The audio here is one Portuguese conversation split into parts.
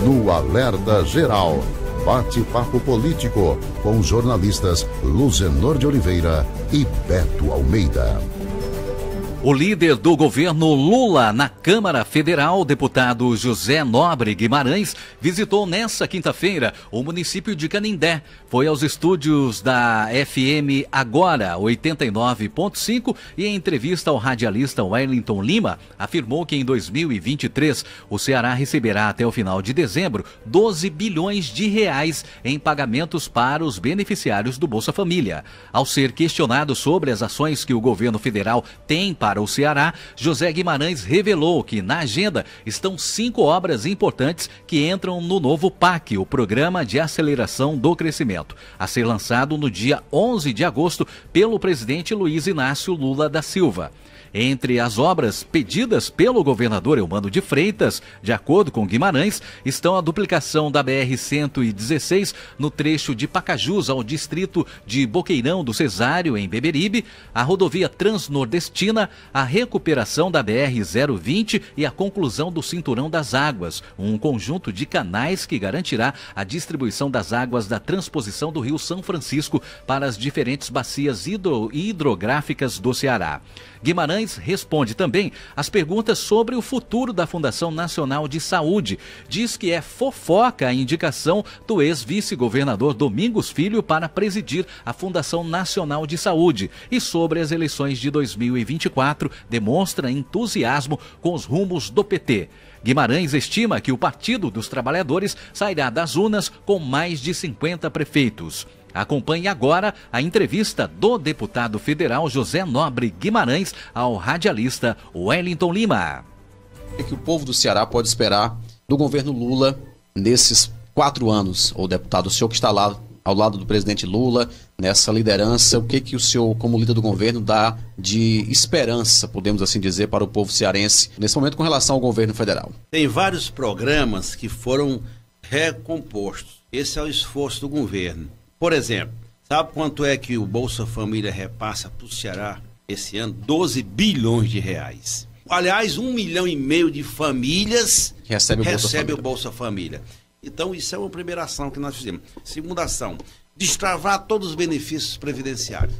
no Alerta Geral. Bate-papo político com os jornalistas Luzenor de Oliveira e Beto Almeida. O líder do governo Lula na Câmara Federal, deputado José Nobre Guimarães, visitou nesta quinta-feira o município de Canindé. Foi aos estúdios da FM Agora 89.5 e em entrevista ao radialista Wellington Lima, afirmou que em 2023 o Ceará receberá até o final de dezembro 12 bilhões de reais em pagamentos para os beneficiários do Bolsa Família. Ao ser questionado sobre as ações que o governo federal tem para o Ceará, José Guimarães revelou que na agenda estão 5 obras importantes que entram no novo PAC, o Programa de Aceleração do Crescimento, a ser lançado no dia 11 de agosto pelo presidente Luiz Inácio Lula da Silva. Entre as obras pedidas pelo governador Eumano de Freitas, de acordo com Guimarães, estão a duplicação da BR-116 no trecho de Pacajus ao distrito de Boqueirão do Cesário, em Beberibe, a rodovia Transnordestina, a recuperação da BR-020 e a conclusão do Cinturão das Águas, um conjunto de canais que garantirá a distribuição das águas da transposição do Rio São Francisco para as diferentes bacias hidrográficas do Ceará. Guimarães responde também às perguntas sobre o futuro da Fundação Nacional de Saúde. Diz que é fofoca a indicação do ex-vice-governador Domingos Filho para presidir a Fundação Nacional de Saúde. E sobre as eleições de 2024, demonstra entusiasmo com os rumos do PT. Guimarães estima que o Partido dos Trabalhadores sairá das urnas com mais de 50 prefeitos. Acompanhe agora a entrevista do deputado federal José Nobre Guimarães ao radialista Wellington Lima. O que o povo do Ceará pode esperar do governo Lula nesses 4 anos? O deputado, o senhor que está lá ao lado do presidente Lula, nessa liderança, o que o senhor, como líder do governo, dá de esperança, podemos assim dizer, para o povo cearense, nesse momento com relação ao governo federal? Tem vários programas que foram recompostos. Esse é o esforço do governo. Por exemplo, sabe quanto é que o Bolsa Família repassa para o Ceará esse ano? 12 bilhões de reais. Aliás, 1,5 milhão de famílias recebe o Bolsa Família. Então, isso é uma primeira ação que nós fizemos. Segunda ação, destravar todos os benefícios previdenciários.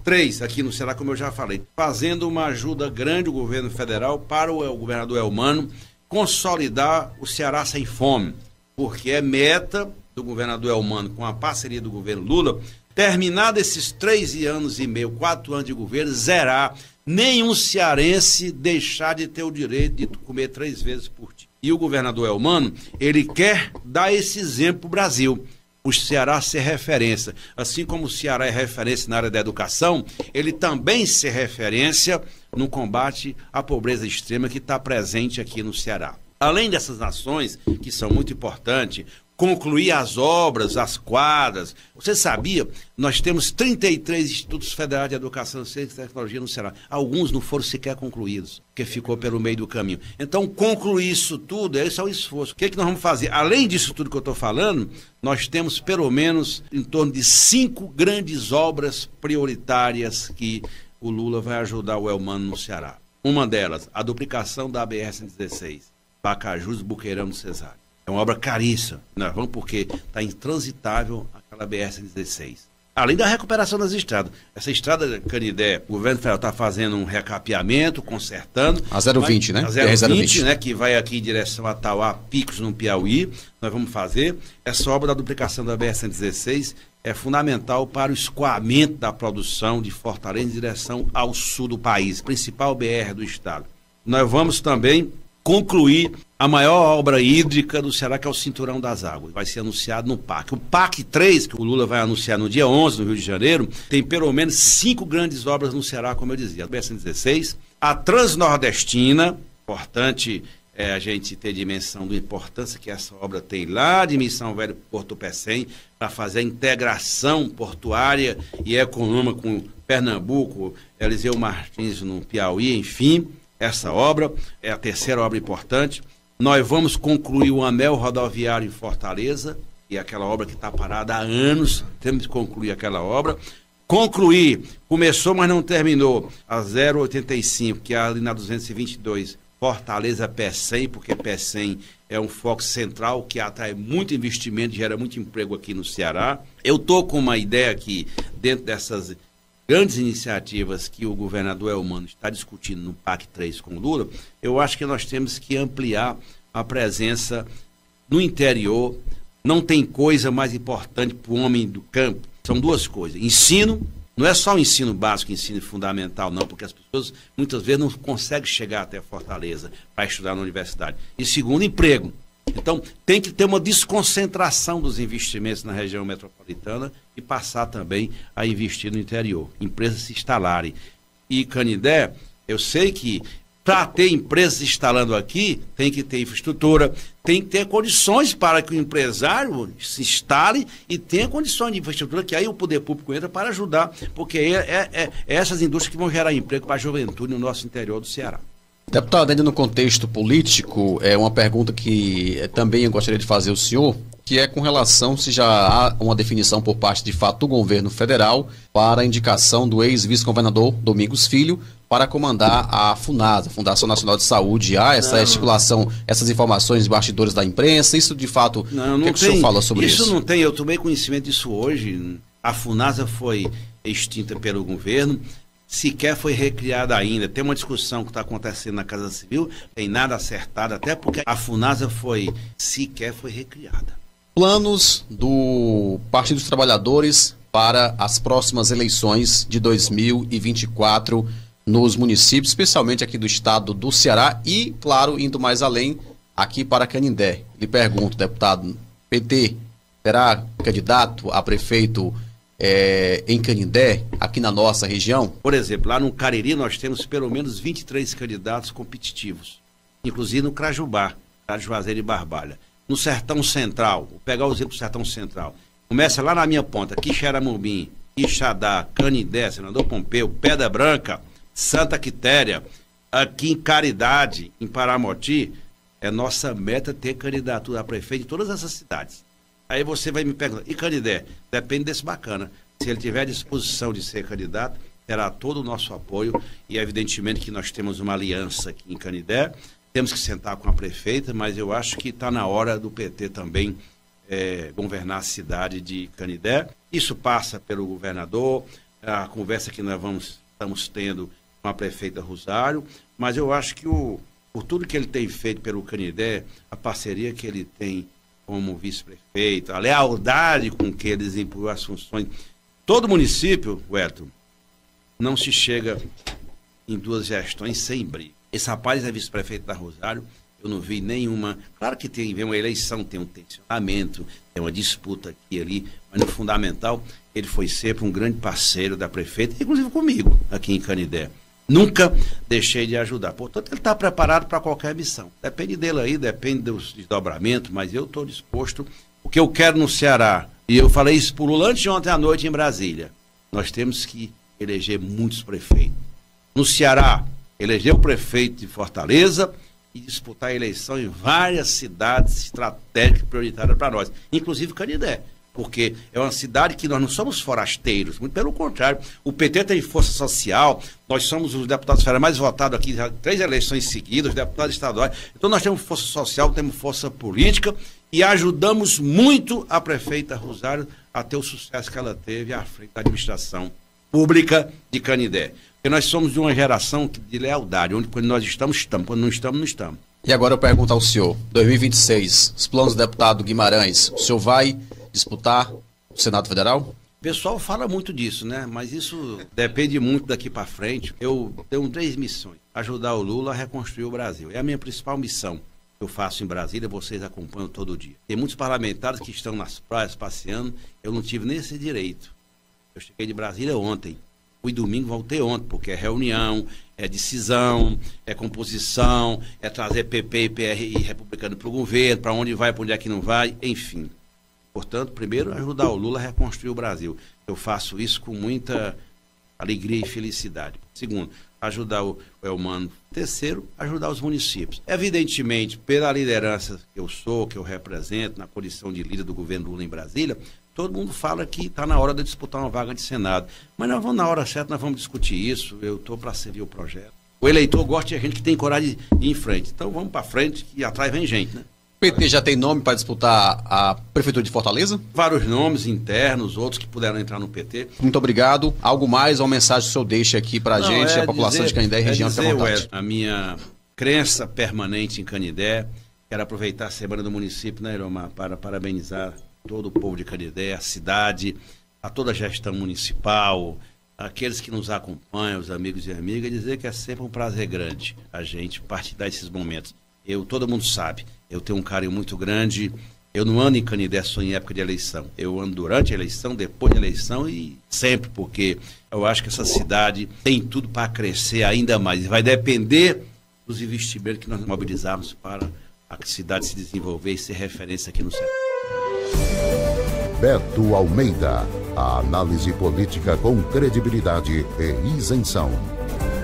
3, aqui no Ceará, como eu já falei, fazendo uma ajuda grande ao governo federal para o governador Eumano consolidar o Ceará sem fome, porque é meta do governador Eumano, com a parceria do governo Lula, terminado esses 3 anos e meio, 4 anos de governo, zerar nenhum cearense deixar de ter o direito de comer 3 vezes por dia. E o governador Eumano, ele quer dar esse exemplo para o Brasil, o Ceará ser referência. Assim como o Ceará é referência na área da educação, ele também ser referência no combate à pobreza extrema que está presente aqui no Ceará. Além dessas ações, que são muito importantes, concluir as obras, as quadras. Você sabia? Nós temos 33 institutos federais de educação, ciência e tecnologia no Ceará. Alguns não foram sequer concluídos, porque ficou pelo meio do caminho. Então, concluir isso tudo, esse é o esforço. O que nós vamos fazer? Além disso tudo que eu estou falando, nós temos pelo menos em torno de 5 grandes obras prioritárias que o Lula vai ajudar o Eumano no Ceará. Uma delas, a duplicação da BR-116, Pacajus, Boqueirão do Cesário. É uma obra caríssima, nós vamos porque está intransitável aquela BR-116. Além da recuperação das estradas. Essa estrada Canindé, o governo federal está fazendo um recapeamento, consertando. A 020, né? A 020, né? Que vai aqui em direção a Tauá, Picos, no Piauí. Nós vamos fazer. Essa obra da duplicação da BR-116 é fundamental para o escoamento da produção de Fortaleza em direção ao sul do país, principal BR do estado. Nós vamos também concluir a maior obra hídrica do Ceará, que é o Cinturão das Águas. Vai ser anunciado no PAC. O PAC 3, que o Lula vai anunciar no dia 11, no Rio de Janeiro, tem pelo menos 5 grandes obras no Ceará, como eu dizia. A BR-116, a Transnordestina, importante a gente ter dimensão da importância que essa obra tem lá de Missão Velho Porto Pecém, para fazer a integração portuária e econômica com Pernambuco, Eliseu Martins no Piauí, enfim. Essa obra é a terceira obra importante. Nós vamos concluir o anel rodoviário em Fortaleza, e é aquela obra que está parada há anos, temos que concluir aquela obra. Concluir, começou, mas não terminou, a 085, que é ali na 222, Fortaleza PECEM, porque PECEM é um foco central que atrai muito investimento, gera muito emprego aqui no Ceará. Eu estou com uma ideia que, dentro dessas grandes iniciativas que o governador Elmano está discutindo no PAC 3 com o Lula, eu acho que nós temos que ampliar a presença no interior. Não tem coisa mais importante para o homem do campo. São duas coisas. Ensino. Não é só o ensino básico, ensino fundamental, não, porque as pessoas muitas vezes não conseguem chegar até Fortaleza para estudar na universidade. E segundo, emprego. Então, tem que ter uma desconcentração dos investimentos na região metropolitana e passar também a investir no interior. Empresas se instalarem. E Canindé, eu sei que para ter empresas instalando aqui, tem que ter infraestrutura, tem que ter condições para que o empresário se instale e tenha condições de infraestrutura, que aí o poder público entra para ajudar, porque é essas indústrias que vão gerar emprego para a juventude no nosso interior do Ceará. Deputado, ainda no contexto político, é uma pergunta que também eu gostaria de fazer ao senhor, que é com relação se já há uma definição por parte, de fato, do governo federal para a indicação do ex-vice-governador Domingos Filho para comandar a FUNASA, Fundação Nacional de Saúde. Há essa estipulação, essas informações de bastidores da imprensa, isso de fato, o que o senhor fala sobre isso? Isso não tem, eu tomei conhecimento disso hoje. A FUNASA foi extinta pelo governo, sequer foi recriada ainda. Tem uma discussão que está acontecendo na Casa Civil, tem nada acertado, até porque a FUNASA sequer foi recriada. Planos do Partido dos Trabalhadores para as próximas eleições de 2024 nos municípios, especialmente aqui do estado do Ceará e, claro, indo mais além, aqui para Canindé. Lhe pergunto, deputado, PT terá candidato a prefeito em Canindé, aqui na nossa região? Por exemplo, lá no Cariri nós temos pelo menos 23 candidatos competitivos, inclusive no Crajubá, Juazeiro e Barbalha. No Sertão Central, vou pegar o exemplo do Sertão Central, começa lá na minha ponta, Quixeramobim, Quixadá, Canindé, Senador Pompeu, Pedra Branca, Santa Quitéria, aqui em Caridade, em Paramoti, é nossa meta ter candidatura a prefeito em todas essas cidades. Aí você vai me perguntar, e Canindé? Depende desse bacana. Se ele tiver disposição de ser candidato, terá todo o nosso apoio e evidentemente que nós temos uma aliança aqui em Canindé, temos que sentar com a prefeita, mas eu acho que está na hora do PT também governar a cidade de Canindé. Isso passa pelo governador, a conversa que nós estamos tendo com a prefeita Rosário, mas eu acho que por tudo que ele tem feito pelo Canindé, a parceria que ele tem como vice-prefeito, a lealdade com que ele desempenhou as funções. Todo município, Wellington, não se chega em duas gestões sem briga. Esse rapaz é vice-prefeito da Rosário, eu não vi nenhuma. Claro que vem uma eleição, tem um tensionamento, tem uma disputa aqui e ali, mas no fundamental, ele foi sempre um grande parceiro da prefeita, inclusive comigo, aqui em Canindé. Nunca deixei de ajudar. Portanto, ele está preparado para qualquer missão. Depende dele aí, depende dos desdobramentos, mas eu estou disposto. O que eu quero no Ceará, e eu falei isso para o Lula antes de ontem à noite em Brasília, nós temos que eleger muitos prefeitos. No Ceará, eleger o prefeito de Fortaleza e disputar a eleição em várias cidades estratégicas e prioritárias para nós, inclusive Canindé. Porque é uma cidade que nós não somos forasteiros, muito pelo contrário. O PT tem força social, nós somos os deputados federais mais votados aqui, 3 eleições seguidas, deputados estaduais. Então nós temos força social, temos força política e ajudamos muito a prefeita Rosário a ter o sucesso que ela teve à frente da administração pública de Canindé. Porque nós somos de uma geração de lealdade, onde quando nós estamos, estamos, quando não estamos, não estamos. E agora eu pergunto ao senhor, 2026, os planos do deputado Guimarães, o senhor vai disputar o Senado Federal? O pessoal fala muito disso, né? Mas isso depende muito daqui para frente. Eu tenho 3 missões. Ajudar o Lula a reconstruir o Brasil. É a minha principal missão que eu faço em Brasília, vocês acompanham todo dia. Tem muitos parlamentares que estão nas praias passeando, eu não tive nem esse direito. Eu cheguei de Brasília ontem. Fui domingo, voltei ontem, porque é reunião, é decisão, é composição, é trazer PP e PRI republicano para o governo, para onde vai, para onde é que não vai, enfim. Portanto, primeiro, ajudar o Lula a reconstruir o Brasil. Eu faço isso com muita alegria e felicidade. Segundo, ajudar o Elmano. Terceiro, ajudar os municípios. Evidentemente, pela liderança que eu sou, que eu represento, na condição de líder do governo Lula em Brasília, todo mundo fala que está na hora de disputar uma vaga de Senado. Mas nós vamos, na hora certa, nós vamos discutir isso. Eu estou para servir o projeto. O eleitor gosta de gente que tem coragem de ir em frente. Então vamos para frente, que atrás vem gente, né? O PT já tem nome para disputar a Prefeitura de Fortaleza? Vários nomes internos, outros que puderam entrar no PT. Muito obrigado. Algo mais, uma mensagem que o senhor deixa aqui para a gente, a população de Canindé e região, fica à vontade. A minha crença permanente em Canindé. Quero aproveitar a Semana do Município, né, Iromar, para parabenizar todo o povo de Canindé, a cidade, a toda a gestão municipal, aqueles que nos acompanham, os amigos e amigas, e dizer que é sempre um prazer grande a gente partilhar esses momentos. Todo mundo sabe, eu tenho um carinho muito grande. Eu não ando em Canindé só em época de eleição. Eu ando durante a eleição, depois da eleição e sempre, porque eu acho que essa cidade tem tudo para crescer ainda mais. E vai depender dos investimentos que nós mobilizarmos para a cidade se desenvolver e ser referência aqui no Ceará. Beto Almeida, a análise política com credibilidade e isenção.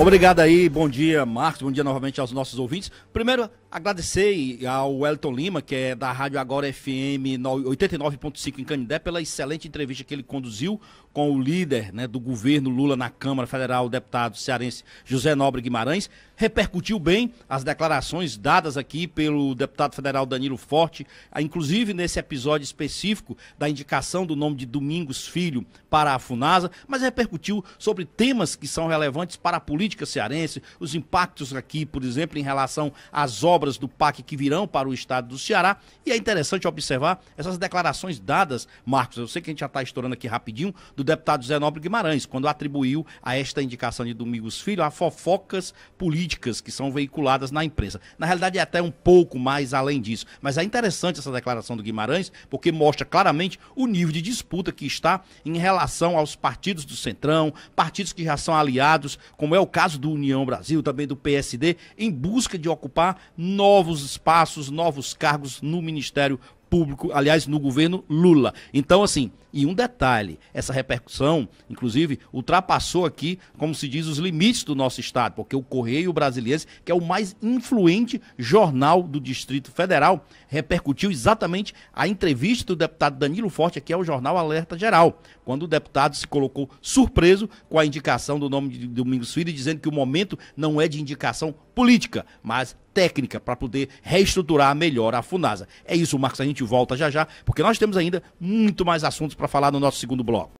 Obrigado aí, bom dia Marcos, bom dia novamente aos nossos ouvintes. Primeiro, agradecer ao Wellington Lima, que é da Rádio Agora FM 89.5 em Canindé, pela excelente entrevista que ele conduziu com o líder, né, do governo Lula na Câmara Federal, o deputado cearense José Nobre Guimarães. Repercutiu bem as declarações dadas aqui pelo deputado federal Danilo Forte, inclusive nesse episódio específico da indicação do nome de Domingos Filho para a FUNASA, mas repercutiu sobre temas que são relevantes para a política cearense, os impactos aqui, por exemplo, em relação às obras do PAC que virão para o estado do Ceará. E é interessante observar essas declarações dadas, Marcos, eu sei que a gente já está estourando aqui rapidinho, do deputado José Nobre Guimarães, quando atribuiu a esta indicação de Domingos Filho a fofocas políticas que são veiculadas na imprensa. Na realidade é até um pouco mais além disso, mas é interessante essa declaração do Guimarães, porque mostra claramente o nível de disputa que está em relação aos partidos do Centrão, partidos que já são aliados, como é o caso do União Brasil, também do PSD, em busca de ocupar novos espaços, novos cargos no Ministério Público, aliás, no governo Lula. Então, assim, e um detalhe, essa repercussão, inclusive, ultrapassou aqui, como se diz, os limites do nosso estado, porque o Correio Brasiliense, que é o mais influente jornal do Distrito Federal, repercutiu exatamente a entrevista do deputado Danilo Forte aqui ao jornal Alerta Geral, quando o deputado se colocou surpreso com a indicação do nome de Domingos Filho, dizendo que o momento não é de indicação política, mas técnica, para poder reestruturar melhor a FUNASA. É isso, Marcos, a gente volta já já, porque nós temos ainda muito mais assuntos para falar no nosso segundo bloco.